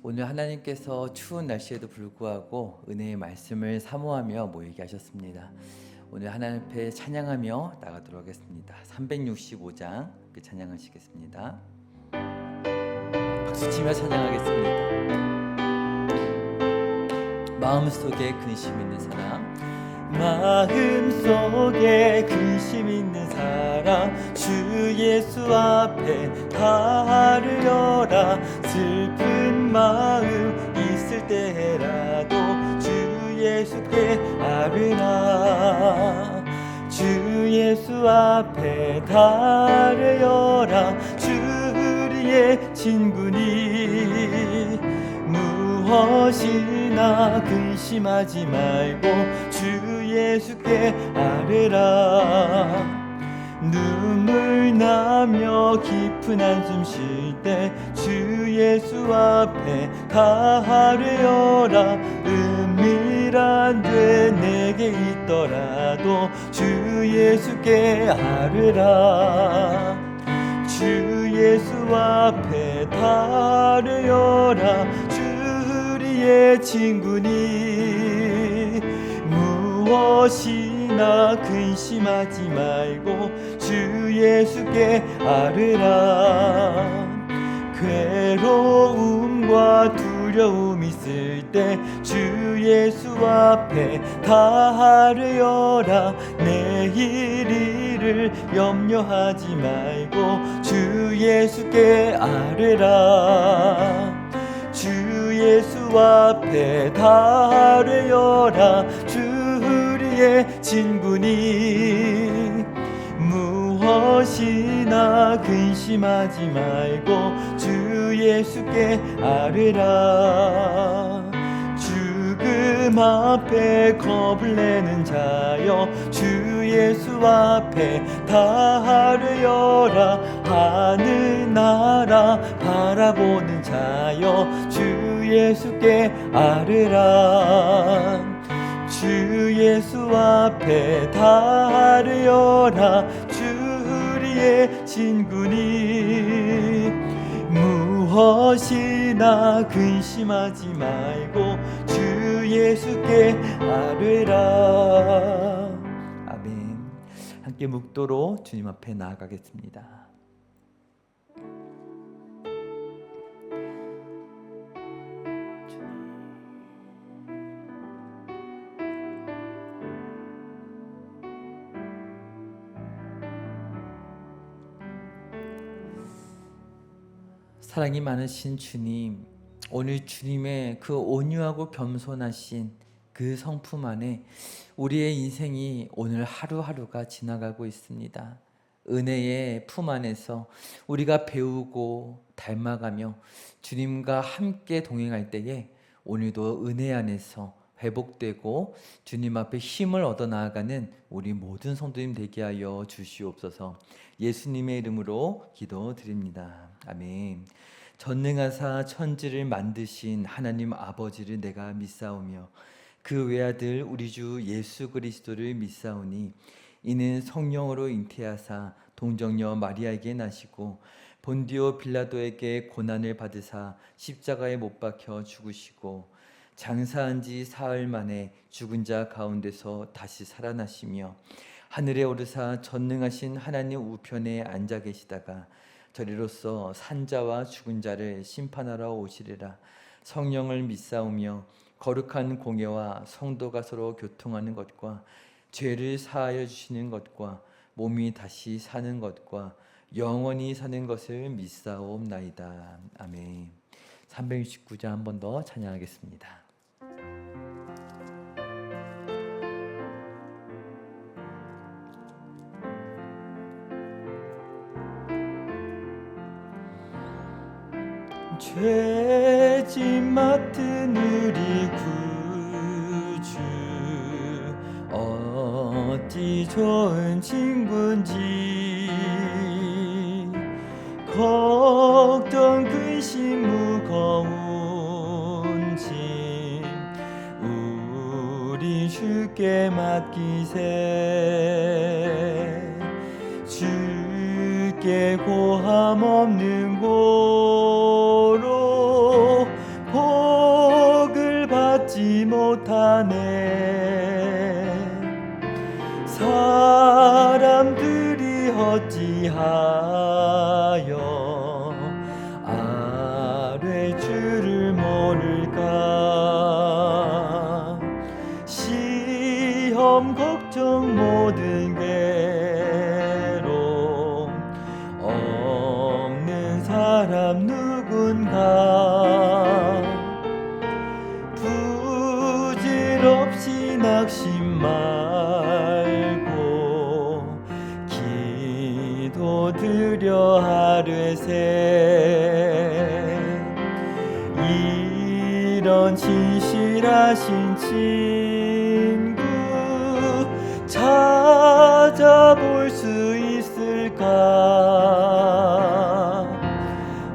오늘 하나님께서 추운 날씨에도 불구하고 은혜의 말씀을 사모하며 모이게 하셨습니다. 오늘 하나님 앞에 찬양하며 나가도록 하겠습니다. 365장 찬양하시겠습니다. 박수치며 찬양하겠습니다. 마음속에 근심 있는 사람, 마음속에 근심 있는 사람, 주 예수 앞에 다를 열라. 슬픈 마음 있을 때라도 주 예수께 아뢰라. 주 예수 앞에 다를 열라. 주 우리의 친구니 무엇이나 근심하지 말고 주 예수께 아뢰라. 눈물 나며 깊은 한숨 쉴 때 주 예수 앞에 다하려라. 은밀한 죄 내게 있더라도 주 예수께 아뢰라. 주 예수 앞에 다하려라. 주 우리의 친구니 무엇이나 근심하지 말고 주 예수께 아뢰라. 괴로움과 두려움 있을 때 주 예수 앞에 다하려라. 내일 일을 염려하지 말고 주 예수께 아뢰라. 주 예수 앞에 다하려라. 주 우리의 친구니 무엇이나 근심하지 말고 주 예수께 아뢰라. 죽음 앞에 겁을 내는 자여 주 예수 앞에 다하려라. 하늘나라 바라보는 자여 주 예수께 아뢰라. 주 예수 앞에 다하려라. 주 우리의 친구니 무엇이나 근심하지 말고 주 예수께 아뢰라. 아멘. 함께 묵도로 주님 앞에 나아가겠습니다. 사랑이 많으신 주님, 오늘 주님의 그 온유하고 겸손하신 그 성품 안에 우리의 인생이 오늘 하루하루가 지나가고 있습니다. 은혜의 품 안에서 우리가 배우고 닮아가며 주님과 함께 동행할 때에 오늘도 은혜 안에서 회복되고 주님 앞에 힘을 얻어 나아가는 우리 모든 성도님 되게 하여 주시옵소서. 예수님의 이름으로 기도드립니다. 아멘. 전능하사 천지를 만드신 하나님 아버지를 내가 믿사오며 그 외아들 우리 주 예수 그리스도를 믿사오니 이는 성령으로 잉태하사 동정녀 마리아에게 나시고 본디오 빌라도에게 고난을 받으사 십자가에 못 박혀 죽으시고 장사한 지 사흘 만에 죽은 자 가운데서 다시 살아나시며 하늘에 오르사 전능하신 하나님 우편에 앉아 계시다가 저리로서 산자와 죽은 자를 심판하러 오시리라. 성령을 믿사오며 거룩한 공예와 성도가 서로 교통하는 것과 죄를 사하여 주시는 것과 몸이 다시 사는 것과 영원히 사는 것을 믿사옵나이다. 아멘. 369장 한 번 더 찬양하겠습니다. 죄짐 맡은 우리 구주 어찌 좋은 친구인지 걱정 근심 무거운 짐 우리 주께 맡기세 주께 고함 없는 고로 복을 받지 못하네 사람들이 어찌하여 아뢰 줄을 모를까 시험 걱정 모든 괴로움 없는 사람 누군가 부질없이 낙심 말고 기도드려 하르세 이런 진실하신 친구 찾아볼 수 있을까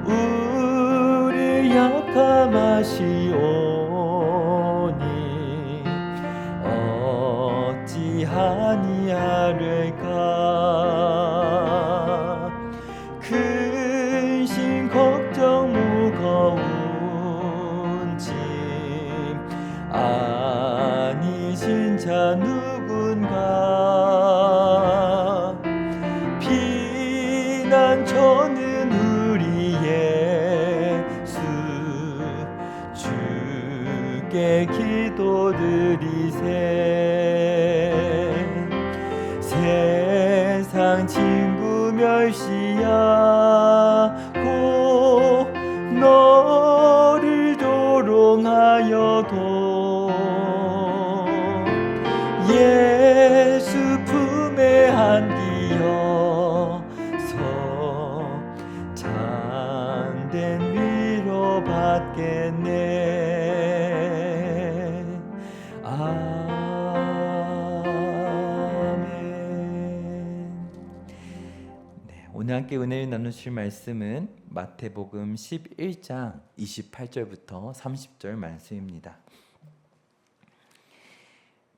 우리 약함 아시오니 어찌하니 하를까 근심 걱정 무거운 짐 아니신 자 누군가 피난처는 우리 예수 주께 기도드리세 세상 친구 멸시하고 너를 조롱하여도 예수 품에 안기어서 참된 위로 받겠네 아멘. 네, 오늘 함께 은혜를 나누실 말씀은 마태복음 11장 28절부터 30절 말씀입니다.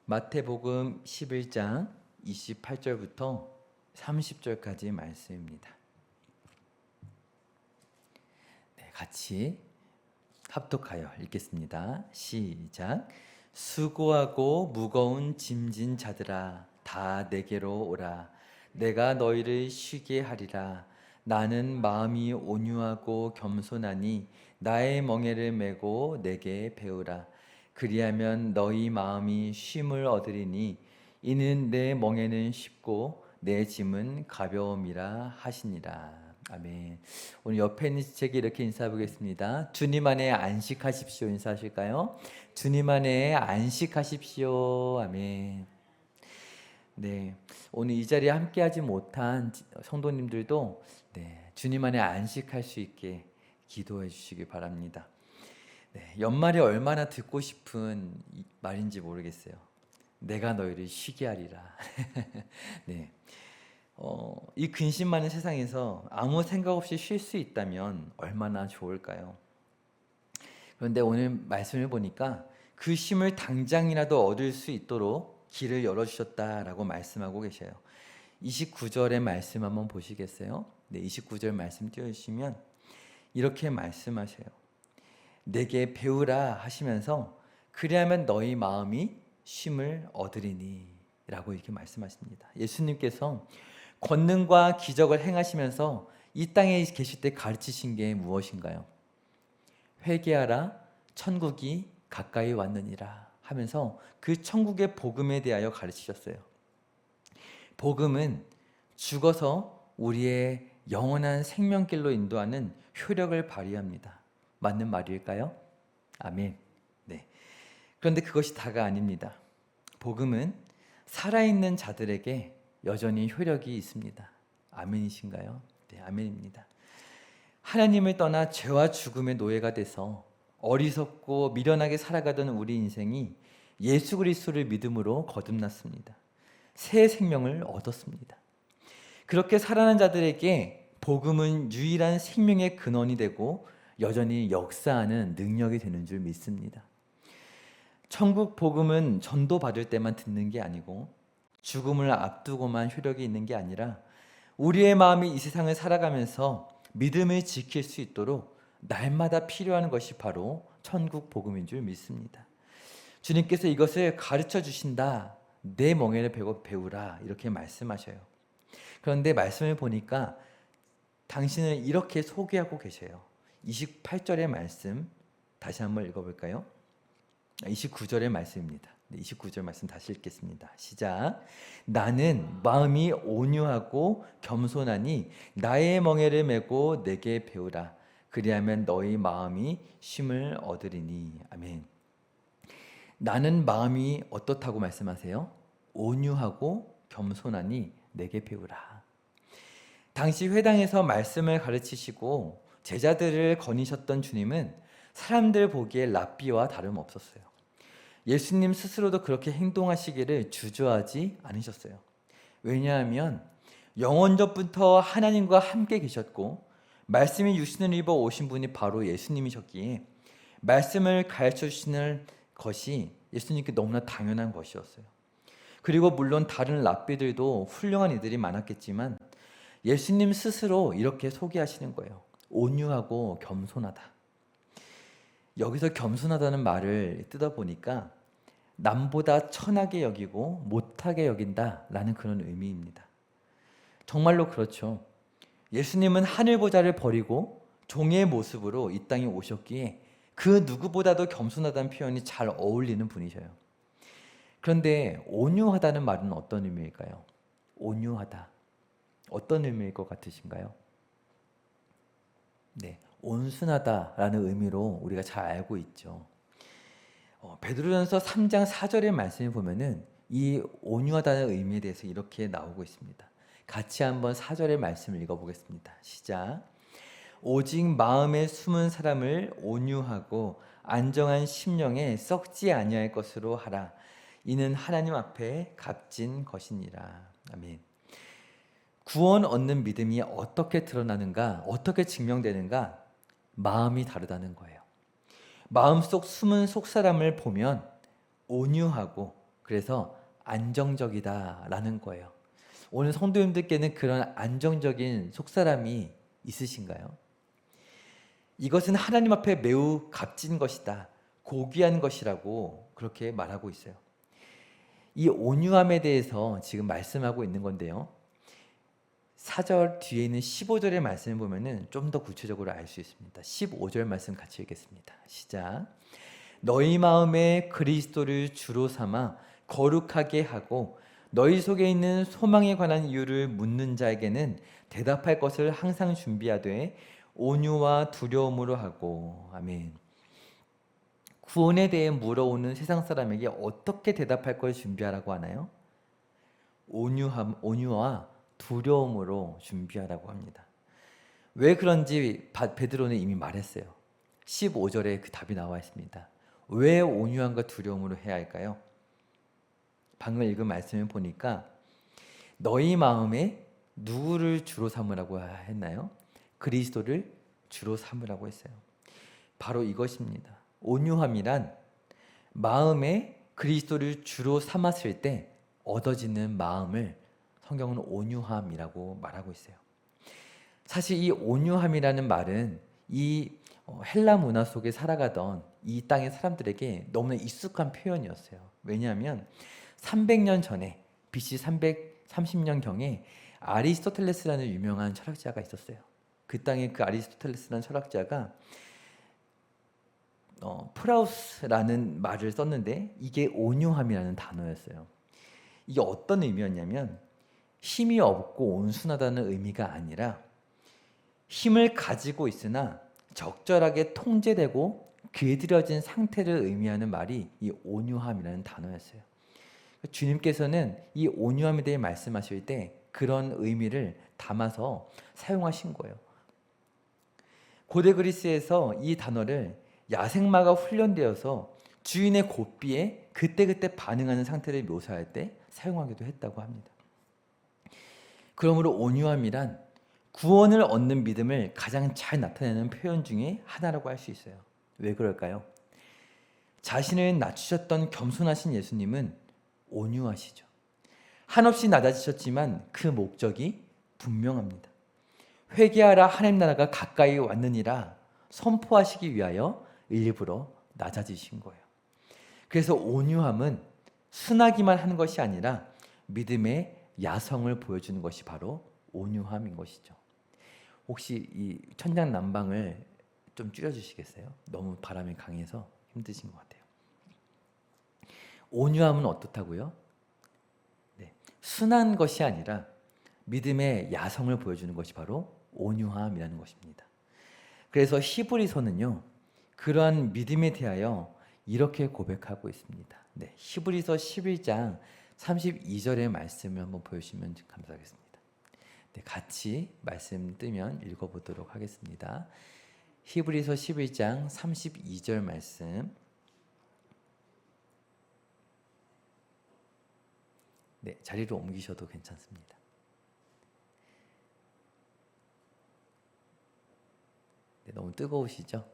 마태복음 11장 28절부터 30절까지 말씀입니다. 네, 같이 합독하여 읽겠습니다. 시작. 수고하고 무거운 짐진 자들아 다 내게로 오라. 내가 너희를 쉬게 하리라. 나는 마음이 온유하고 겸손하니 나의 멍에를 메고 내게 배우라. 그리하면 너희 마음이 쉼을 얻으리니 이는 내 멍에는 쉽고 내 짐은 가벼움이라 하시니라. 아멘. 오늘 옆에 있는 제게 이렇게 인사해 보겠습니다. 주님 안에 안식하십시오. 인사하실까요? 주님 안에 안식하십시오. 아멘. 네, 오늘 이 자리에 함께하지 못한 성도님들도 네, 주님 안에 안식할 수 있게 기도해 주시기 바랍니다. 네, 연말에 얼마나 듣고 싶은 말인지 모르겠어요. 내가 너희를 쉬게 하리라. 네, 이 근심 많은 세상에서 아무 생각 없이 쉴 수 있다면 얼마나 좋을까요? 그런데 오늘 말씀을 보니까 그 쉼을 당장이라도 얻을 수 있도록 길을 열어주셨다라고 말씀하고 계셔요. 29절의 말씀 한번 보시겠어요? 네, 29절 말씀 띄워주시면 이렇게 말씀하셔요. 내게 배우라 하시면서 그리하면 너희 마음이 쉼을 얻으리니 라고 이렇게 말씀하십니다. 예수님께서 권능과 기적을 행하시면서 이 땅에 계실 때 가르치신 게 무엇인가요? 회개하라 천국이 가까이 왔느니라 하면서 그 천국의 복음에 대하여 가르치셨어요. 복음은 죽어서 우리의 영원한 생명길로 인도하는 효력을 발휘합니다. 맞는 말일까요? 아멘. 네. 그런데 그것이 다가 아닙니다. 복음은 살아있는 자들에게 여전히 효력이 있습니다. 아멘이신가요? 네, 아멘입니다. 하나님을 떠나 죄와 죽음의 노예가 돼서 어리석고 미련하게 살아가던 우리 인생이 예수 그리스도를 믿음으로 거듭났습니다. 새 생명을 얻었습니다. 그렇게 살아난 자들에게 복음은 유일한 생명의 근원이 되고 여전히 역사하는 능력이 되는 줄 믿습니다. 천국 복음은 전도받을 때만 듣는 게 아니고 죽음을 앞두고만 효력이 있는 게 아니라 우리의 마음이 이 세상을 살아가면서 믿음을 지킬 수 있도록 날마다 필요한 것이 바로 천국 복음인 줄 믿습니다. 주님께서 이것을 가르쳐 주신다. 내 멍에를 배우라 이렇게 말씀하셔요. 그런데 말씀을 보니까 당신을 이렇게 소개하고 계셔요. 28절의 말씀 다시 한번 읽어볼까요? 29절의 말씀입니다. 29절 말씀 다시 읽겠습니다. 시작. 나는 마음이 온유하고 겸손하니 나의 멍에를 메고 내게 배우라. 그리하면 너희 마음이 쉼을 얻으리니. 아멘. 나는 마음이 어떻다고 말씀하세요? 온유하고 겸손하니 내게 배우라. 당시 회당에서 말씀을 가르치시고 제자들을 거니셨던 주님은 사람들 보기에 랍비와 다름없었어요. 예수님 스스로도 그렇게 행동하시기를 주저하지 않으셨어요. 왜냐하면 영원전부터 하나님과 함께 계셨고 말씀이 육신을 입어 오신 분이 바로 예수님이셨기에 말씀을 가르쳐 주시는 것이 예수님께 너무나 당연한 것이었어요. 그리고 물론 다른 랍비들도 훌륭한 이들이 많았겠지만 예수님 스스로 이렇게 소개하시는 거예요. 온유하고 겸손하다. 여기서 겸손하다는 말을 뜯어보니까 남보다 천하게 여기고 못하게 여긴다라는 그런 의미입니다. 정말로 그렇죠. 예수님은 하늘보좌를 버리고 종의 모습으로 이 땅에 오셨기에 그 누구보다도 겸손하다는 표현이 잘 어울리는 분이셔요. 그런데 온유하다는 말은 어떤 의미일까요? 온유하다. 어떤 의미일 것 같으신가요? 네, 온순하다라는 의미로 우리가 잘 알고 있죠. 베드로전서 3장 4절의 말씀을 보면은 이 온유하다는 의미에 대해서 이렇게 나오고 있습니다. 같이 한번 4절의 말씀을 읽어보겠습니다. 시작. 오직 마음에 숨은 사람을 온유하고 안정한 심령에 썩지 아니할 것으로 하라. 이는 하나님 앞에 값진 것이니라. 아멘. 구원 얻는 믿음이 어떻게 드러나는가, 어떻게 증명되는가? 마음이 다르다는 거예요. 마음속 숨은 속사람을 보면 온유하고 그래서 안정적이다라는 거예요. 오늘 성도님들께는 그런 안정적인 속사람이 있으신가요? 이것은 하나님 앞에 매우 값진 것이다, 고귀한 것이라고 그렇게 말하고 있어요. 이 온유함에 대해서 지금 말씀하고 있는 건데요. 4절 뒤에 있는 15절의 말씀을 보면은 좀 더 구체적으로 알 수 있습니다. 15절 말씀 같이 읽겠습니다. 시작. 너희 마음에 그리스도를 주로 삼아 거룩하게 하고 너희 속에 있는 소망에 관한 이유를 묻는 자에게는 대답할 것을 항상 준비하되 온유와 두려움으로 하고. 아멘. 구원에 대해 물어오는 세상 사람에게 어떻게 대답할 걸 준비하라고 하나요? 온유와 두려움으로 준비하라고 합니다. 왜 그런지 베드로는 이미 말했어요. 15절에 그 답이 나와 있습니다. 왜 온유함과 두려움으로 해야 할까요? 방금 읽은 말씀을 보니까 너희 마음에 누구를 주로 삼으라고 했나요? 그리스도를 주로 삼으라고 했어요. 바로 이것입니다. 온유함이란 마음에 그리스도를 주로 삼았을 때 얻어지는 마음을 성경은 온유함이라고 말하고 있어요. 사실 이 온유함이라는 말은 이 헬라 문화 속에 살아가던 이 땅의 사람들에게 너무나 익숙한 표현이었어요. 왜냐하면 300년 전에 BC 330년경에 아리스토텔레스라는 유명한 철학자가 있었어요. 그 땅에 그 아리스토텔레스라는 철학자가 프라우스라는 말을 썼는데 이게 온유함이라는 단어였어요. 이게 어떤 의미였냐면 힘이 없고 온순하다는 의미가 아니라 힘을 가지고 있으나 적절하게 통제되고 길들여진 상태를 의미하는 말이 이 온유함이라는 단어였어요. 주님께서는 이 온유함에 대해 말씀하실 때 그런 의미를 담아서 사용하신 거예요. 고대 그리스에서 이 단어를 야생마가 훈련되어서 주인의 고삐에 그때그때 반응하는 상태를 묘사할 때 사용하기도 했다고 합니다. 그러므로 온유함이란 구원을 얻는 믿음을 가장 잘 나타내는 표현 중에 하나라고 할 수 있어요. 왜 그럴까요? 자신을 낮추셨던 겸손하신 예수님은 온유하시죠. 한없이 낮아지셨지만 그 목적이 분명합니다. 회개하라, 하나님 나라가 가까이 왔느니라 선포하시기 위하여 일부러 낮아지신 거예요. 그래서 온유함은 순하기만 하는 것이 아니라 믿음의 야성을 보여주는 것이 바로 온유함인 것이죠. 혹시 이 천장난방을 좀 줄여주시겠어요? 너무 바람이 강해서 힘드신 것 같아요. 온유함은 어떻다고요? 네, 순한 것이 아니라 믿음의 야성을 보여주는 것이 바로 온유함이라는 것입니다. 그래서 히브리서는요, 그러한 믿음에 대하여 이렇게 고백하고 있습니다. 네, 히브리서 11장 32절의 말씀을 한번 보여주시면 감사하겠습니다. 네, 같이 말씀 뜨면 읽어보도록 하겠습니다. 히브리서 11장 32절 말씀. 네, 자리로 옮기셔도 괜찮습니다. 네, 너무 뜨거우시죠?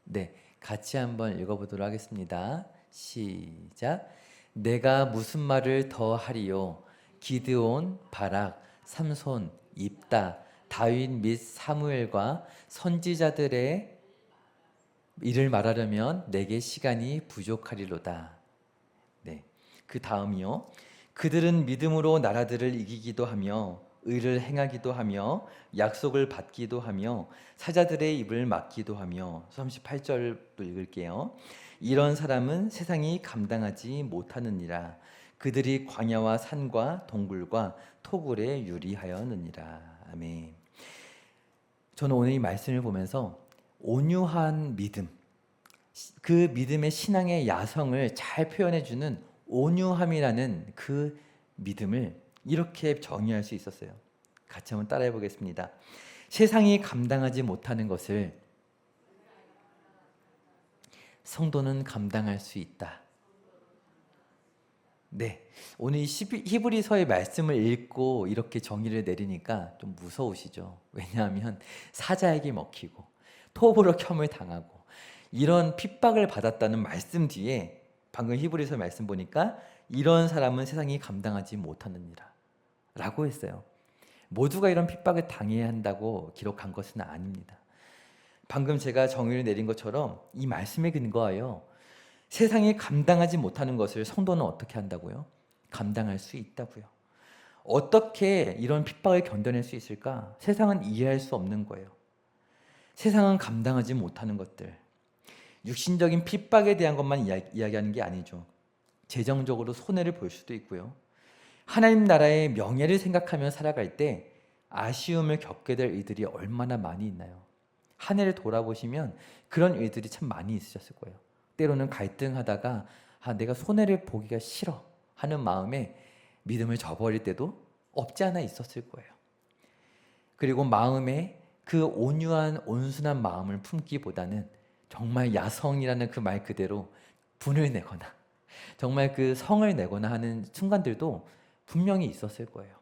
네, 같이 한번 읽어보도록 하겠습니다. 시작. 내가 무슨 말을 더 하리요? 기드온, 바락, 삼손, 입다, 다윗 및 사무엘과 선지자들의 일을 말하려면 내게 시간이 부족하리로다. 네, 그 다음이요. 그들은 믿음으로 나라들을 이기기도 하며 의를 행하기도 하며 약속을 받기도 하며 사자들의 입을 막기도 하며 38절도 읽을게요. 이런 사람은 세상이 감당하지 못하느니라. 그들이 광야와 산과 동굴과 토굴에 유리하였느니라. 아멘. 저는 오늘 이 말씀을 보면서 온유한 믿음, 그 믿음의 신앙의 야성을 잘 표현해주는 온유함이라는 그 믿음을 이렇게 정의할 수 있었어요. 같이 한번 따라해 보겠습니다. 세상이 감당하지 못하는 것을 성도는 감당할 수 있다. 네, 오늘 이 히브리서의 말씀을 읽고 이렇게 정의를 내리니까 좀 무서우시죠? 왜냐하면 사자에게 먹히고 톱으로 켬을 당하고 이런 핍박을 받았다는 말씀 뒤에 방금 히브리서 말씀 보니까 이런 사람은 세상이 감당하지 못하느니라 라고 했어요. 모두가 이런 핍박을 당해야 한다고 기록한 것은 아닙니다. 방금 제가 정의를 내린 것처럼 이 말씀에 근거하여 세상이 감당하지 못하는 것을 성도는 어떻게 한다고요? 감당할 수 있다고요. 어떻게 이런 핍박을 견뎌낼 수 있을까? 세상은 이해할 수 없는 거예요. 세상은 감당하지 못하는 것들, 육신적인 핍박에 대한 것만 이야기하는 게 아니죠. 재정적으로 손해를 볼 수도 있고요. 하나님 나라의 명예를 생각하며 살아갈 때 아쉬움을 겪게 될 일들이 얼마나 많이 있나요? 한 해를 돌아보시면 그런 일들이 참 많이 있으셨을 거예요. 때로는 갈등하다가 내가 손해를 보기가 싫어 하는 마음에 믿음을 저버릴 때도 없지 않아 있었을 거예요. 그리고 마음에 그 온유한 온순한 마음을 품기보다는 정말 야성이라는 그 말 그대로 분을 내거나 정말 그 성을 내거나 하는 순간들도 분명히 있었을 거예요.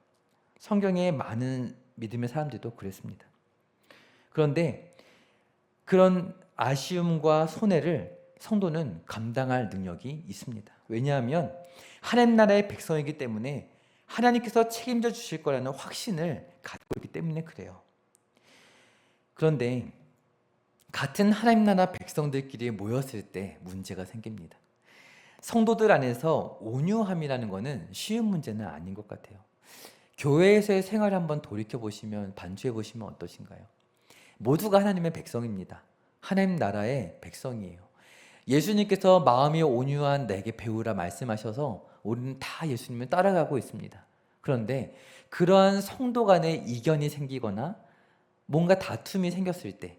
성경에 많은 믿음의 사람들도 그랬습니다. 그런데 그런 아쉬움과 손해를 성도는 감당할 능력이 있습니다. 왜냐하면 하나님 나라의 백성이기 때문에 하나님께서 책임져 주실 거라는 확신을 갖고 있기 때문에 그래요. 그런데 같은 하나님 나라 백성들끼리 모였을 때 문제가 생깁니다. 성도들 안에서 온유함이라는 것은 쉬운 문제는 아닌 것 같아요. 교회에서의 생활을 한번 돌이켜보시면, 반추해보시면 어떠신가요? 모두가 하나님의 백성입니다. 하나님 나라의 백성이에요. 예수님께서 마음이 온유한 내게 배우라 말씀하셔서 우리는 다 예수님을 따라가고 있습니다. 그런데 그러한 성도 간에 이견이 생기거나 뭔가 다툼이 생겼을 때,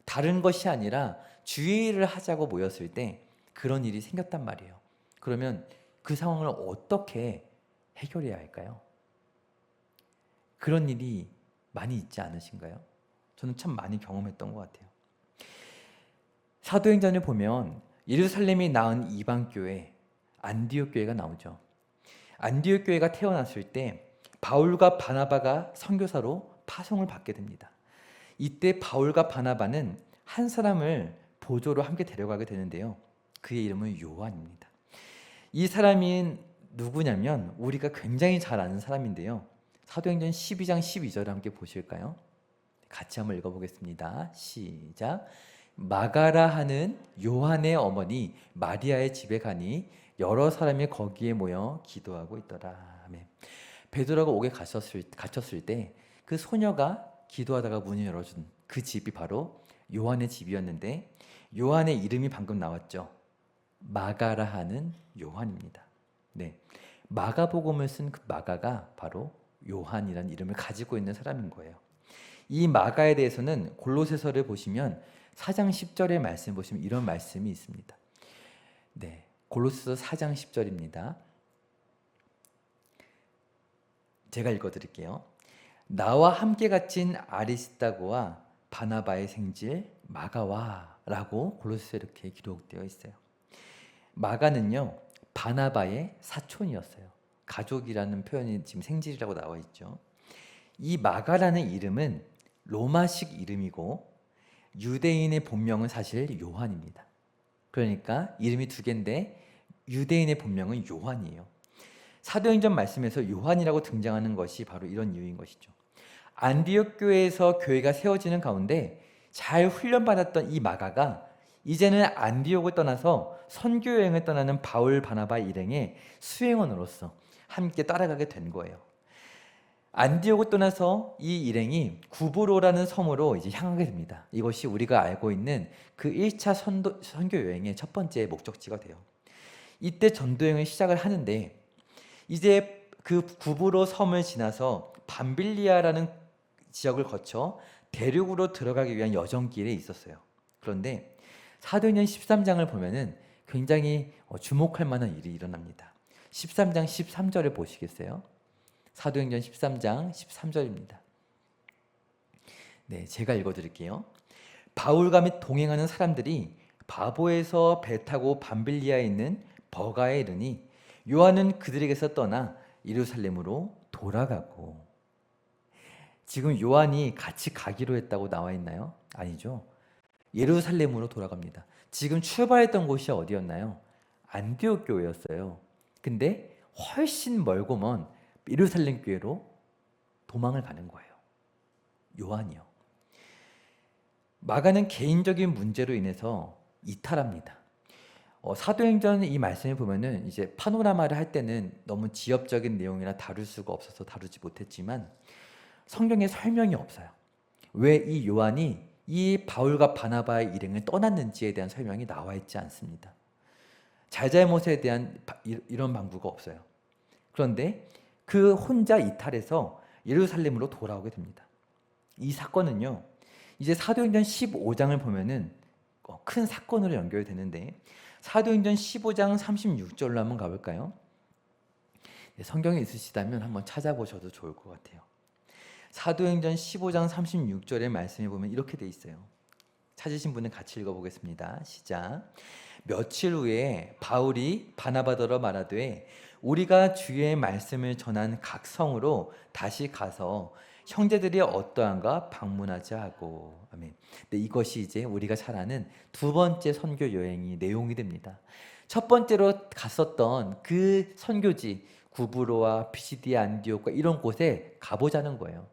다른 것이 아니라 주의를 하자고 모였을 때 그런 일이 생겼단 말이에요. 그러면 그 상황을 어떻게 해결해야 할까요? 그런 일이 많이 있지 않으신가요? 저는 참 많이 경험했던 것 같아요. 사도행전을 보면 예루살렘이 낳은 이방교회 안디옥 교회가 나오죠. 안디옥 교회가 태어났을 때 바울과 바나바가 선교사로 파송을 받게 됩니다. 이때 바울과 바나바는 한 사람을 보조로 함께 데려가게 되는데요. 그의 이름은 요한입니다. 이 사람이 누구냐면 우리가 굉장히 잘 아는 사람인데요. 사도행전 12장 12절을 함께 보실까요? 같이 한번 읽어보겠습니다. 시작. 마가라 하는 요한의 어머니 마리아의 집에 가니 여러 사람이 거기에 모여 기도하고 있더라. 아멘. 베드로가 옥에 갇혔을 때 그 소녀가 기도하다가 문을 열어준 그 집이 바로 요한의 집이었는데 요한의 이름이 방금 나왔죠. 마가라 하는 요한입니다. 네, 마가복음을 쓴 그 마가가 바로 요한이라는 이름을 가지고 있는 사람인 거예요. 이 마가에 대해서는 골로새서를 보시면 4장 10절의 말씀 보시면 이런 말씀이 있습니다. 네, 골로새서 4장 10절입니다. 제가 읽어드릴게요. 나와 함께 갇힌 아리스다고와 바나바의 생질 마가와 라고 골로새서에 이렇게 기록되어 있어요. 마가는요 바나바의 사촌이었어요. 가족이라는 표현이 지금 생질이라고 나와 있죠. 이 마가라는 이름은 로마식 이름이고 유대인의 본명은 사실 요한입니다. 그러니까 이름이 두 개인데 유대인의 본명은 요한이에요. 사도행전 말씀에서 요한이라고 등장하는 것이 바로 이런 이유인 것이죠. 안디옥 교회에서 교회가 세워지는 가운데 잘 훈련받았던 이 마가가 이제는 안디옥을 떠나서 선교 여행을 떠나는 바울 바나바 일행의 수행원으로서 함께 따라가게 된 거예요. 안디옥을 떠나서 이 일행이 구브로라는 섬으로 이제 향하게 됩니다. 이것이 우리가 알고 있는 그 1차 선교 여행의 첫 번째 목적지가 돼요. 이때 전도여행을 시작을 하는데 이제 그 구브로 섬을 지나서 밤빌리아라는 지역을 거쳐 대륙으로 들어가기 위한 여정길에 있었어요. 그런데 사도행전 13장을 보면은 굉장히 주목할 만한 일이 일어납니다. 13장 13절을 보시겠어요? 사도행전 13장 13절입니다. 네, 제가 읽어드릴게요. 바울과 및 동행하는 사람들이 바보에서 배 타고 밤빌리아에 있는 버가에 이르니 요한은 그들에게서 떠나 예루살렘으로 돌아가고. 지금 요한이 같이 가기로 했다고 나와 있나요? 아니죠. 예루살렘으로 돌아갑니다. 지금 출발했던 곳이 어디였나요? 안디옥 교회였어요. 근데 훨씬 멀고 먼 예루살렘 교회로 도망을 가는 거예요. 요한이요. 마가는 개인적인 문제로 인해서 이탈합니다. 사도행전 이 말씀을 보면은 이제 파노라마를 할 때는 너무 지엽적인 내용이라 다룰 수가 없어서 다루지 못했지만 성경에 설명이 없어요. 왜 이 요한이 이 바울과 바나바의 일행을 떠났는지에 대한 설명이 나와 있지 않습니다. 잘잘못에 대한 이런 방구가 없어요. 그런데 그 혼자 이탈해서 예루살렘으로 돌아오게 됩니다. 이 사건은요, 이제 사도행전 15장을 보면은 큰 사건으로 연결되는데 사도행전 15장 36절로 한번 가볼까요? 성경에 있으시다면 한번 찾아보셔도 좋을 것 같아요. 사도행전 15장 36절의 말씀에 보면 이렇게 돼 있어요. 찾으신 분은 같이 읽어보겠습니다. 시작. 며칠 후에 바울이 바나바더러 말하되 우리가 주의 말씀을 전한 각 성으로 다시 가서 형제들이 어떠한가 방문하자 하고. 아멘. 근데 이것이 이제 우리가 잘 아는 두 번째 선교 여행이 내용이 됩니다. 첫 번째로 갔었던 그 선교지 구브로와 피시디아 안디옥과 이런 곳에 가보자는 거예요.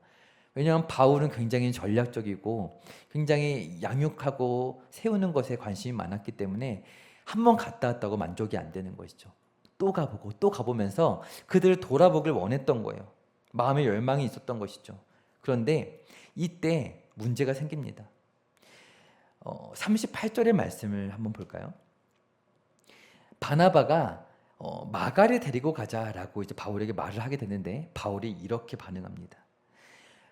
왜냐하면 바울은 굉장히 전략적이고 굉장히 양육하고 세우는 것에 관심이 많았기 때문에 한 번 갔다 왔다고 만족이 안 되는 것이죠. 또 가보고 또 가보면서 그들을 돌아보길 원했던 거예요. 마음의 열망이 있었던 것이죠. 그런데 이때 문제가 생깁니다. 38절의 말씀을 한번 볼까요? 바나바가 마가를 데리고 가자라고 이제 바울에게 말을 하게 되는데 바울이 이렇게 반응합니다.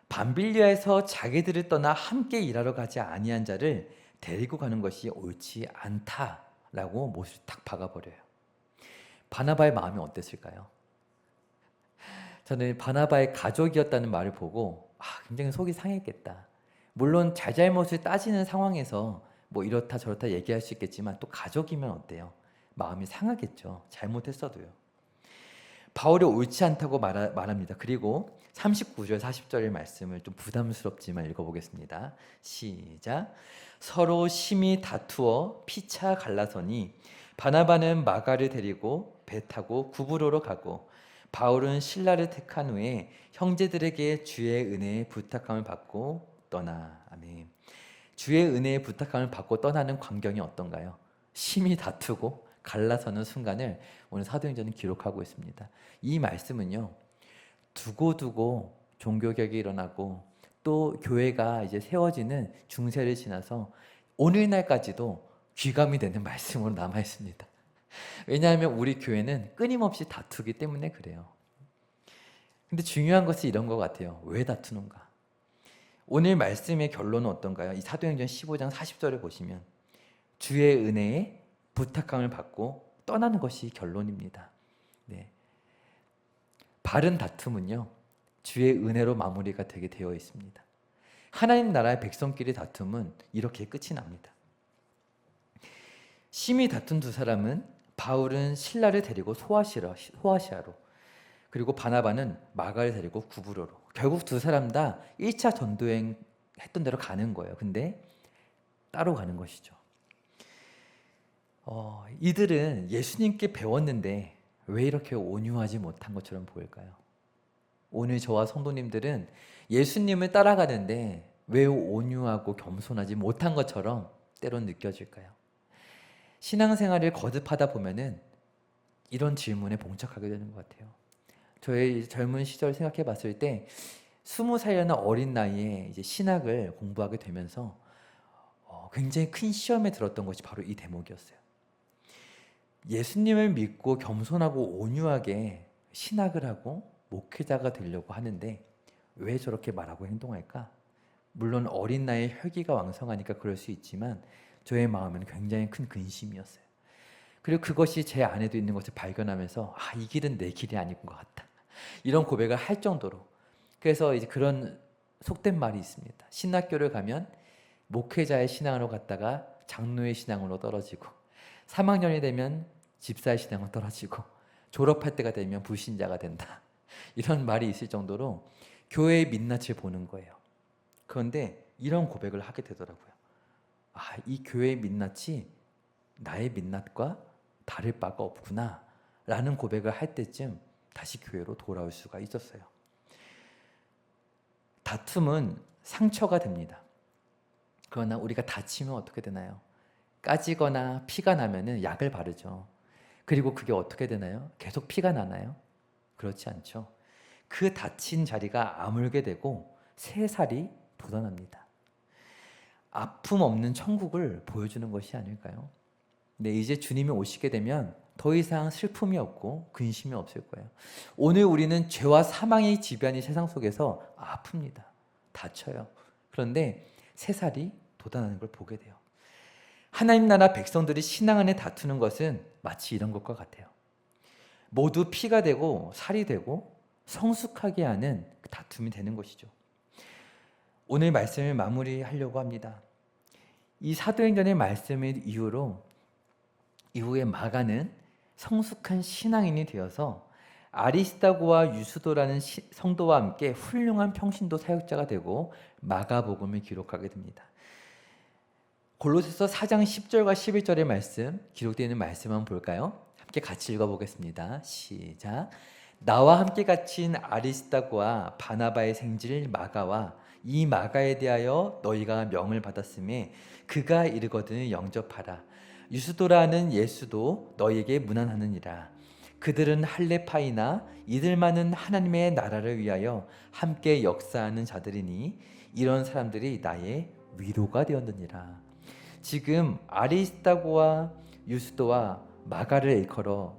밤빌리아에서 자기들을 떠나 함께 일하러 가지 아니한 자를 데리고 가는 것이 옳지 않다라고 못을 탁 박아버려요. 바나바의 마음이 어땠을까요? 저는 바나바의 가족이었다는 말을 보고 굉장히 속이 상했겠다. 물론 잘잘못을 따지는 상황에서 뭐 이렇다 저렇다 얘기할 수 있겠지만 또 가족이면 어때요? 마음이 상하겠죠. 잘못했어도요. 바울이 옳지 않다고 말합니다. 그리고 39절 40절의 말씀을 좀 부담스럽지만 읽어보겠습니다. 시작. 서로 심히 다투어 피차 갈라서니 바나바는 마가를 데리고 배 타고 구브로로 가고 바울은 실라를 택한 후에 형제들에게 주의 은혜에 부탁함을 받고 떠나. 아멘. 주의 은혜에 부탁함을 받고 떠나는 광경이 어떤가요? 심히 다투고 갈라서는 순간을 오늘 사도행전은 기록하고 있습니다. 이 말씀은요, 두고두고 종교개혁이 일어나고 또 교회가 이제 세워지는 중세를 지나서 오늘날까지도 귀감이 되는 말씀으로 남아 있습니다. 왜냐하면 우리 교회는 끊임없이 다투기 때문에 그래요. 근데 중요한 것은 이런 것 같아요. 왜 다투는가? 오늘 말씀의 결론은 어떤가요? 이 사도행전 15장 40절을 보시면 주의 은혜에 부탁함을 받고 떠나는 것이 결론입니다. 네. 바른 다툼은요, 주의 은혜로 마무리가 되게 되어 있습니다. 하나님 나라의 백성끼리 다툼은 이렇게 끝이 납니다. 심히 다툰 두 사람은 바울은 실라를 데리고 소아시아로, 그리고 바나바는 마가를 데리고 구브로로, 결국 두 사람 다 1차 전도행 했던 대로 가는 거예요. 근데 따로 가는 것이죠. 이들은 예수님께 배웠는데 왜 이렇게 온유하지 못한 것처럼 보일까요? 오늘 저와 성도님들은 예수님을 따라가는데 왜 온유하고 겸손하지 못한 것처럼 때론 느껴질까요? 신앙생활을 거듭하다 보면은 이런 질문에 봉착하게 되는 것 같아요. 저의 젊은 시절 생각해 봤을 때 20살이나 어린 나이에 이제 신학을 공부하게 되면서 굉장히 큰 시험에 들었던 것이 바로 이 대목이었어요. 예수님을 믿고 겸손하고 온유하게 신학을 하고 목회자가 되려고 하는데 왜 저렇게 말하고 행동할까? 물론 어린 나이에 혈기가 왕성하니까 그럴 수 있지만 저의 마음은 굉장히 큰 근심이었어요. 그리고 그것이 제 안에도 있는 것을 발견하면서 이 길은 내 길이 아닌 것 같다. 이런 고백을 할 정도로. 그래서 이제 그런 속된 말이 있습니다. 신학교를 가면 목회자의 신앙으로 갔다가 장로의 신앙으로 떨어지고 3학년이 되면 집사의 신앙으로 떨어지고 졸업할 때가 되면 불신자가 된다. 이런 말이 있을 정도로 교회의 민낯을 보는 거예요. 그런데 이런 고백을 하게 되더라고요. 이 교회의 민낯이 나의 민낯과 다를 바가 없구나 라는 고백을 할 때쯤 다시 교회로 돌아올 수가 있었어요. 다툼은 상처가 됩니다. 그러나 우리가 다치면 어떻게 되나요? 까지거나 피가 나면은 약을 바르죠. 그리고 그게 어떻게 되나요? 계속 피가 나나요? 그렇지 않죠. 그 다친 자리가 아물게 되고 새 살이 돋아납니다. 아픔 없는 천국을 보여주는 것이 아닐까요? 네, 이제 주님이 오시게 되면 더 이상 슬픔이 없고 근심이 없을 거예요. 오늘 우리는 죄와 사망의 지배하는 세상 속에서 아픕니다. 다쳐요. 그런데 새살이 돋아나는 걸 보게 돼요. 하나님 나라 백성들이 신앙 안에 다투는 것은 마치 이런 것과 같아요. 모두 피가 되고 살이 되고 성숙하게 하는 다툼이 되는 것이죠. 오늘 말씀을 마무리하려고 합니다. 이 사도행전의 말씀을 이후에 마가는 성숙한 신앙인이 되어서 아리스다고와 유스도라는 성도와 함께 훌륭한 평신도 사역자가 되고 마가복음을 기록하게 됩니다. 골로새서 4장 10절과 11절의 말씀, 기록되어 있는 말씀 한번 볼까요? 함께 같이 읽어보겠습니다. 시작. 나와 함께 갇힌 아리스다고와 바나바의 생질 마가와 이 마가에 대하여 너희가 명을 받았음에 그가 이르거든 영접하라. 유스도라는 예수도 너희에게 문안하느니라. 그들은 할례파이나 이들만은 하나님의 나라를 위하여 함께 역사하는 자들이니 이런 사람들이 나의 위로가 되었느니라. 지금 아리스다고와 유스도와 마가를 일컬어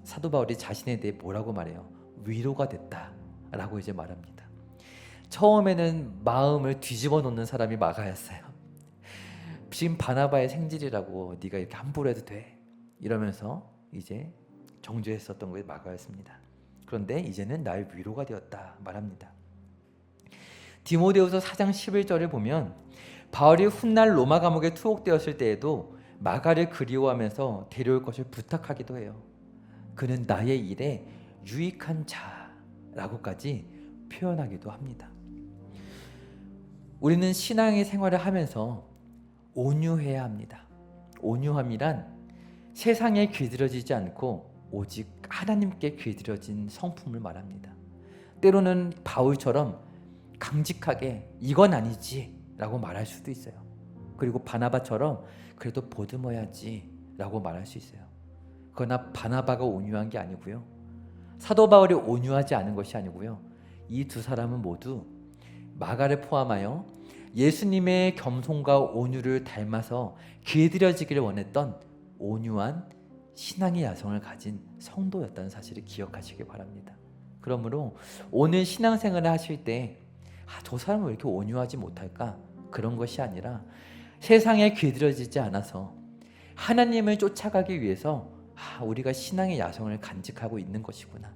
사도 바울이 자신에 대해 뭐라고 말해요? 위로가 됐다라고 이제 말합니다. 처음에는 마음을 뒤집어 놓는 사람이 마가였어요. 지금 바나바의 생질이라고 네가 이렇게 함부로 해도 돼 이러면서 이제 정죄했었던 것이 마가였습니다. 그런데 이제는 나의 위로가 되었다 말합니다. 디모데후서 4장 11절을 보면 바울이 훗날 로마 감옥에 투옥되었을 때에도 마가를 그리워하면서 데려올 것을 부탁하기도 해요. 그는 나의 일에 유익한 자라고까지 표현하기도 합니다. 우리는 신앙의 생활을 하면서 온유해야 합니다. 온유함이란 세상에 귀들어지지 않고 오직 하나님께 귀들어진 성품을 말합니다. 때로는 바울처럼 강직하게 이건 아니지 라고 말할 수도 있어요. 그리고 바나바처럼 그래도 보듬어야지 라고 말할 수 있어요. 그러나 바나바가 온유한 게 아니고요, 사도 바울이 온유하지 않은 것이 아니고요, 이 두 사람은 모두 마가를 포함하여 예수님의 겸손과 온유를 닮아서 길들여지기를 원했던 온유한 신앙의 야성을 가진 성도였다는 사실을 기억하시기 바랍니다. 그러므로 오늘 신앙생활을 하실 때 저 사람은 왜 이렇게 온유하지 못할까? 그런 것이 아니라 세상에 길들여지지 않아서 하나님을 쫓아가기 위해서 우리가 신앙의 야성을 간직하고 있는 것이구나.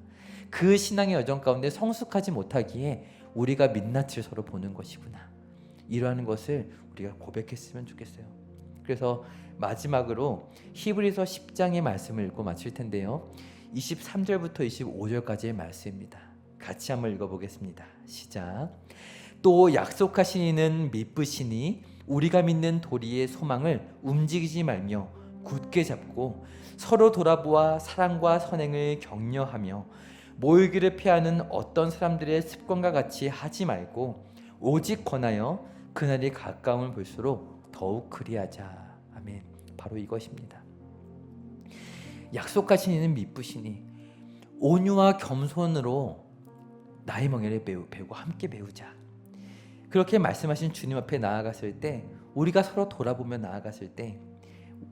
그 신앙의 여정 가운데 성숙하지 못하기에 우리가 민낯을 서로 보는 것이구나. 이러한 것을 우리가 고백했으면 좋겠어요. 그래서 마지막으로 히브리서 10장의 말씀을 읽고 마칠 텐데요, 23절부터 25절까지의 말씀입니다. 같이 한번 읽어보겠습니다. 시작. 또 약속하신 이는 미쁘시니 우리가 믿는 도리의 소망을 움직이지 말며 굳게 잡고 서로 돌아보아 사랑과 선행을 격려하며 모이기를 피하는 어떤 사람들의 습관과 같이 하지 말고 오직 권하여 그날이 가까움을 볼수록 더욱 그리하자. 아멘. 바로 이것입니다. 약속하신 이는 미쁘시니 온유와 겸손으로 나의 멍에를 배우고 함께 배우자. 그렇게 말씀하신 주님 앞에 나아갔을 때, 우리가 서로 돌아보며 나아갔을 때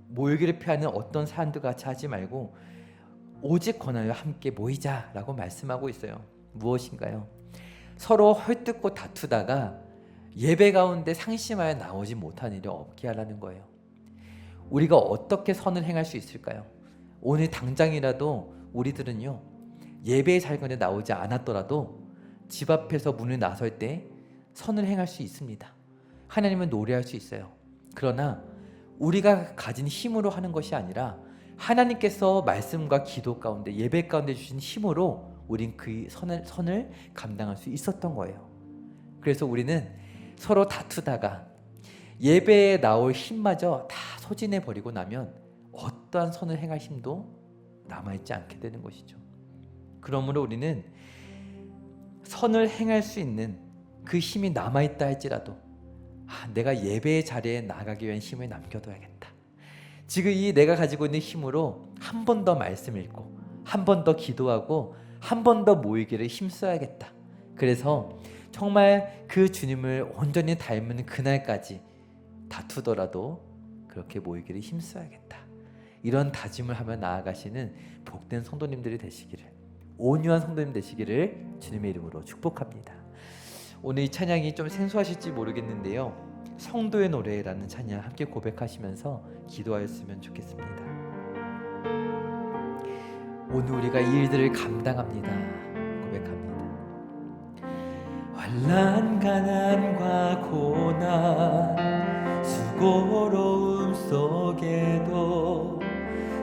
모이기를 피하는 어떤 사람들과 같이 하지 말고 오직 권하여 함께 모이자라고 말씀하고 있어요. 무엇인가요? 서로 헐뜯고 다투다가 예배 가운데 상심하여 나오지 못한 일이 없게 하라는 거예요. 우리가 어떻게 선을 행할 수 있을까요? 오늘 당장이라도 우리들은요, 예배의 자리에 나오지 않았더라도 집 앞에서 문을 나설 때 선을 행할 수 있습니다. 하나님은 노래할 수 있어요. 그러나 우리가 가진 힘으로 하는 것이 아니라 하나님께서 말씀과 기도 가운데, 예배 가운데 주신 힘으로 우린 그 선을 감당할 수 있었던 거예요. 그래서 우리는 서로 다투다가 예배에 나올 힘마저 다 소진해 버리고 나면 어떠한 선을 행할 힘도 남아있지 않게 되는 것이죠. 그러므로 우리는 선을 행할 수 있는 그 힘이 남아있다 할지라도 내가 예배의 자리에 나가기 위한 힘을 남겨둬야겠다. 지금 이 내가 가지고 있는 힘으로 한 번 더 말씀 읽고 한 번 더 기도하고 한 번 더 모이기를 힘써야겠다. 그래서 정말 그 주님을 온전히 닮은 그날까지 다투더라도 그렇게 모이기를 힘써야겠다. 이런 다짐을 하며 나아가시는 복된 성도님들이 되시기를, 온유한 성도님 되시기를 주님의 이름으로 축복합니다. 오늘 이 찬양이 좀 생소하실지 모르겠는데요, 성도의 노래라는 찬양 함께 고백하시면서 기도하였으면 좋겠습니다. 오늘 우리가 이 일들을 감당합니다. 고백합니다. 환난, 가난과 고난, 수고로움 속에도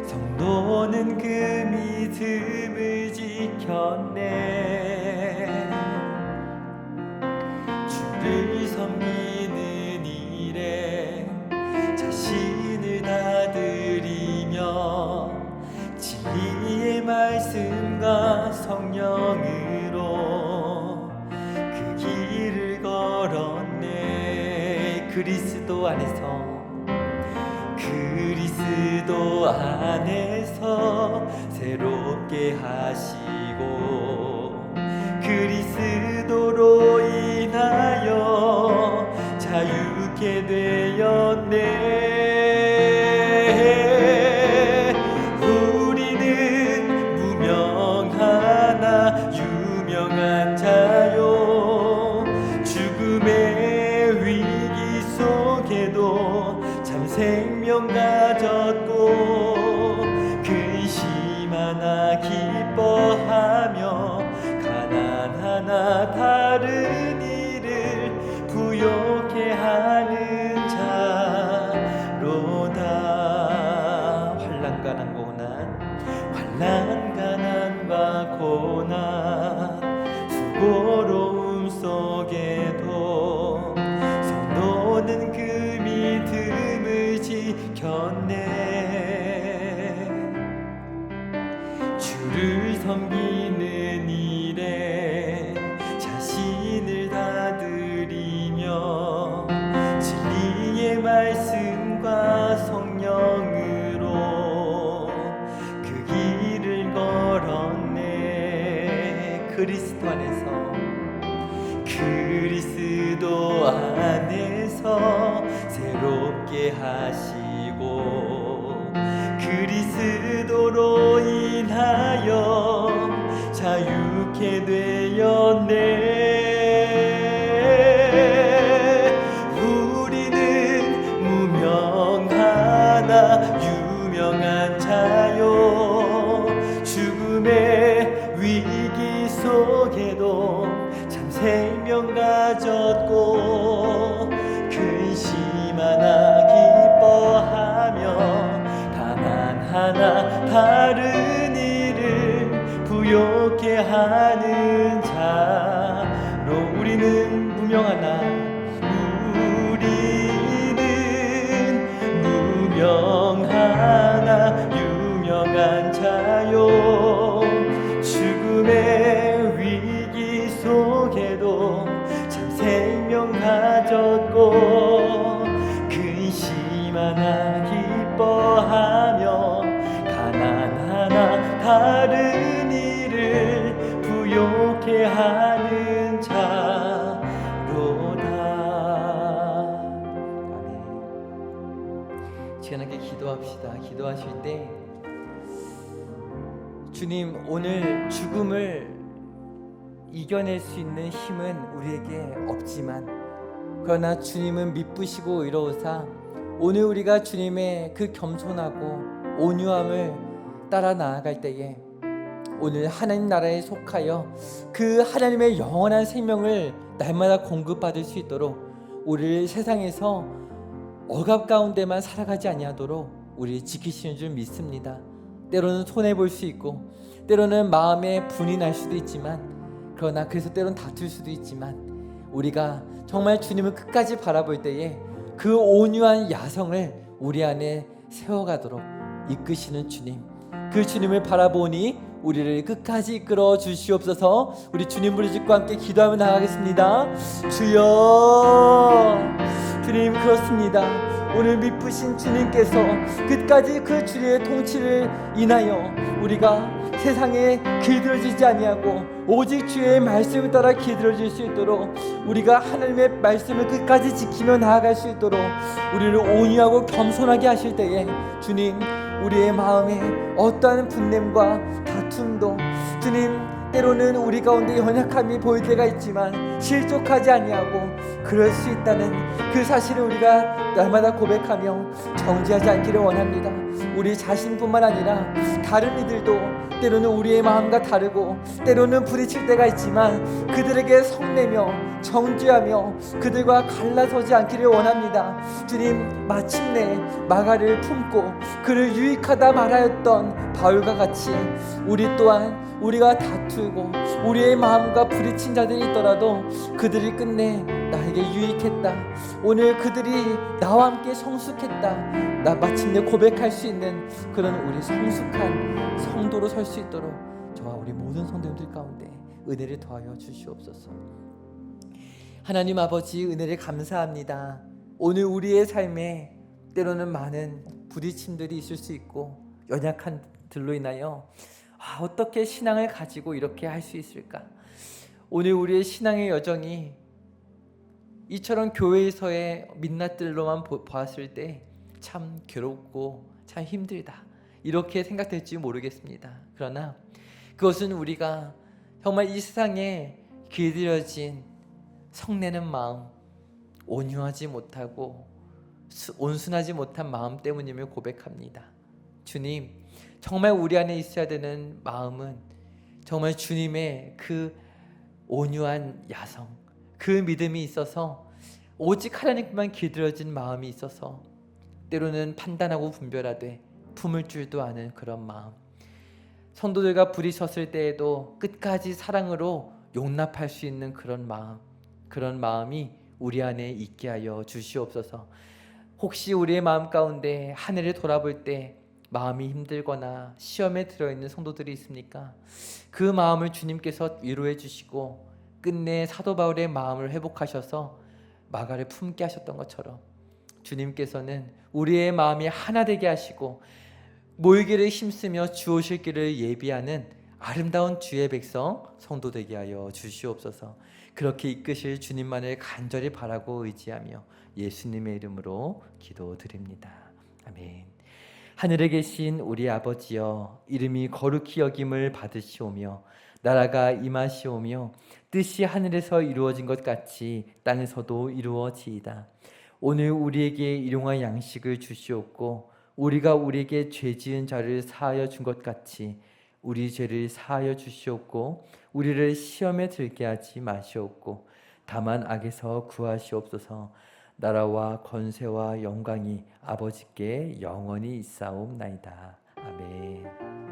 성도는 그 믿음을 지켰네. 주를 섬기는 일에 자신을 다 드리며 진리의 말씀과 성령으로 그 길을 걸었네. 그리스도 안에서 새롭게 하시고 그리스도로 인하여 자유케 되었네. 우리는 무명하나 유명한 자요, 죽음의 위기 속에도 참 생명 가졌고 근심 하나 기뻐하며 가난 하나 다른 일을 수고로움 속에도 손 놓는 그 믿음을 지켰네. 주를 섬기는 일에 자신을 다 드리며 진리의 말씀과 성령으로 그 길을 걸었네. 그리스도 안에서 새롭게 하시고 그리스도로 인하여 자유케 되었네. 우리는 무명하나 유명한 자요, 죽음의 위기 속에도 참 생명 가졌고 근심 하나 기뻐하며 가난하나 다른 이를 부욕해 하는 자로 우리는 무명하나 유명한 자요, 죽음의 위기 속에도 참 생명 가졌고 근심 하나 기뻐하며 가난하나 다른 이를 부욕해 하는 자로다. 아멘. 시간하게 기도합시다. 기도하실 때 주님, 오늘 죽음을 이겨낼 수 있는 힘은 우리에게 없지만 그러나 주님은 미쁘시고 의로우사 오늘 우리가 주님의 그 겸손하고 온유함을 따라 나아갈 때에 오늘 하나님 나라에 속하여 그 하나님의 영원한 생명을 날마다 공급받을 수 있도록 우리를 세상에서 억압 가운데만 살아가지 아니하도록 우리를 지키시는 줄 믿습니다. 때로는 손해볼 수 있고 때로는 마음에 분이 날 수도 있지만 그러나 그래서 때로는 다툴 수도 있지만 우리가 정말 주님을 끝까지 바라볼 때에 그 온유한 야성을 우리 안에 세워가도록 이끄시는 주님, 그 주님을 바라보니 우리를 끝까지 이끌어 주시옵소서. 우리 주님 부르짖고 함께 기도하며 나가겠습니다. 주여, 주님 그렇습니다. 오늘 미쁘신 주님께서 끝까지 그 주의 통치를 인하여 우리가 세상에 기들어지지 아니하고 오직 주의 말씀을 따라 기들어질 수 있도록 우리가 하나님의 말씀을 끝까지 지키며 나아갈 수 있도록 우리를 온유하고 겸손하게 하실 때에 주님, 우리의 마음에 어떠한 분냄과 다툼도 주님, 때로는 우리 가운데 연약함이 보일 때가 있지만 실족하지 아니하고 그럴 수 있다는 그 사실을 우리가 날마다 고백하며 정지하지 않기를 원합니다. 우리 자신뿐만 아니라 다른 이들도 때로는 우리의 마음과 다르고 때로는 부딪힐 때가 있지만 그들에게 성내며 정죄하며 그들과 갈라서지 않기를 원합니다. 주님, 마침내 마가를 품고 그를 유익하다 말하였던 바울과 같이 우리 또한 우리가 다투고 우리의 마음과 부딪힌 자들이 있더라도 그들이 끝내 나에게 유익했다, 오늘 그들이 나와 함께 성숙했다, 나 마침내 고백할 수 있는 그런 우리 성숙한 성도로 설 수 있도록 저와 우리 모든 성도님들 가운데 은혜를 더하여 주시옵소서. 하나님 아버지, 은혜를 감사합니다. 오늘 우리의 삶에 때로는 많은 부딪힘들이 있을 수 있고 연약한 들로 인하여 어떻게 신앙을 가지고 이렇게 할 수 있을까? 오늘 우리의 신앙의 여정이 이처럼 교회에서의 민낯들로만 보았을 때 참 괴롭고 참 힘들다, 이렇게 생각될지 모르겠습니다. 그러나 그것은 우리가 정말 이 세상에 길들여진 성내는 마음, 온유하지 못하고 온순하지 못한 마음 때문임을 고백합니다. 주님, 정말 우리 안에 있어야 되는 마음은 정말 주님의 그 온유한 야성, 그 믿음이 있어서 오직 하나님께만 길들여진 마음이 있어서 때로는 판단하고 분별하되 품을 줄도 아는 그런 마음, 성도들과 부딪혔을 때에도 끝까지 사랑으로 용납할 수 있는 그런 마음이 우리 안에 있게 하여 주시옵소서. 혹시 우리의 마음 가운데 한 해를 돌아볼 때 마음이 힘들거나 시험에 들어있는 성도들이 있습니까? 그 마음을 주님께서 위로해 주시고 끝내 사도 바울의 마음을 회복하셔서 마가를 품게 하셨던 것처럼 주님께서는 우리의 마음이 하나 되게 하시고 모이기를 힘쓰며 주 오실 길을 예비하는 아름다운 주의 백성 성도 되게 하여 주시옵소서. 그렇게 이끄실 주님만을 간절히 바라고 의지하며 예수님의 이름으로 기도드립니다. 아멘. 하늘에 계신 우리 아버지여, 이름이 거룩히 여김을 받으시오며 나라가 임하시오며 뜻이 하늘에서 이루어진 것 같이 땅에서도 이루어지이다. 오늘 우리에게 일용할 양식을 주시옵고 우리가 우리에게 죄 지은 자를 사하여 준 것 같이 우리 죄를 사하여 주시옵고 우리를 시험에 들게 하지 마시옵고 다만 악에서 구하시옵소서. 나라와 권세와 영광이 아버지께 영원히 있사옵나이다. 아멘.